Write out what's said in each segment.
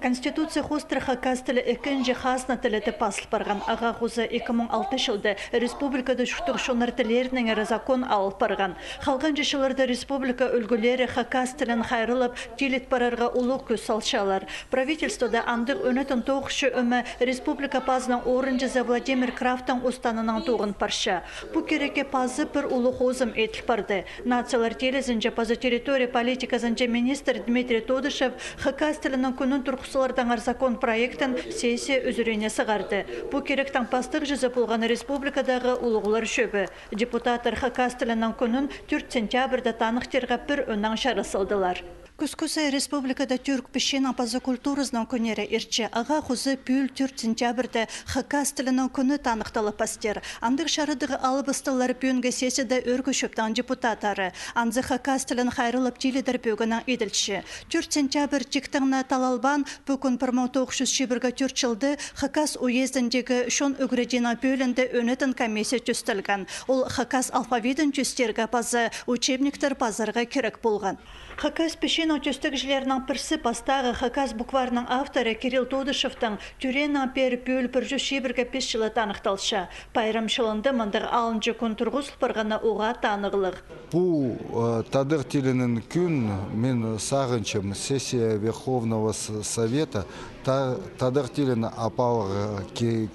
Конституция хостыр хакас тілі екінші хасна тілі пасыл барған. Аға ғузы 2006 жылды республикада жүқтір шонар тілерінің әрі закон алып барған. Қалған жешілерді республика үлгілері хакас тілін қайрылып, телет барарға ұлық көз салшалар. Правительствода андық өнетін тоғышы өмі республика пазының орынжызы Владимир Крафтың ұстанының тоғын парша. Бұ кереке пазы бір ұлық озым етіл барды. Нациялар телезінже пазы территория политикасынже министр Дмитрий Тодышев хакас тілінің күнін тұрқысылардан закон проектін сессия үзірене сығарды. Бұ керектің пастық жүзі болған республикадағы ұлығылар шөбі. Депутаттар хакас тілінің күнін 4 сентябрда танықтарға бір өннің шарысылдылар. Күскүсі республикада түрк пешенің пазы культурызның күнері ерче аға құзы пүл 4 сентябрда хакас тілінің күні танықталы пастер. Андық шарыдығы алыбыстылар бүйінгі сесіді өргі шөптің депутаттары. Анзы хакас тілін қайрылып теледір бөгінің еділші. 4 сентябр чектіңні талалбан бүкін 1904 жылды хакас уездіндегі шон үгредена бөлінді өнетін комиссия түстілген. Ол хакас алфавитін түстерге пазы учебниктер пазарға керек болған. Хакас пешенің түстік жілерінің пірсі пастағы хакас букварының авторы Кирилл Тодышевтың түренің пері бөл 105 жылы танықталшы. Пайрам шылынды мұндыр алынжы күн тұрғыз бұрғаны оға танығылық. Бұл тадыр тілінің күн мен сағыншым сессия Верховного Совета тадыр тіліні апалығы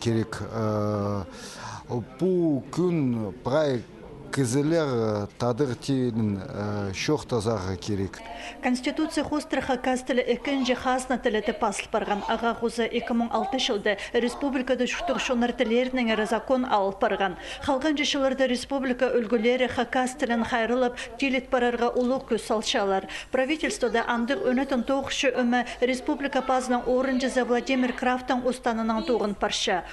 керек. Бұл күн проект Кізілер тадыр тілін шоқтазағы керек. Конституция хостыр хакас тілі екінші хасна тілі пасыл барған. Аға ғузы 2006 жылды республикада жүқтір шонар тілерінің әрі закон алып барған. Қалған жешілерді республика үлгілері хакас тілін қайрылып, телет барарға ұлық көз салшалар. Правительствода андық өнетін тоғышы өмі республика пазының орынжызы Владимир Крафтың ұстанының тоғын парша.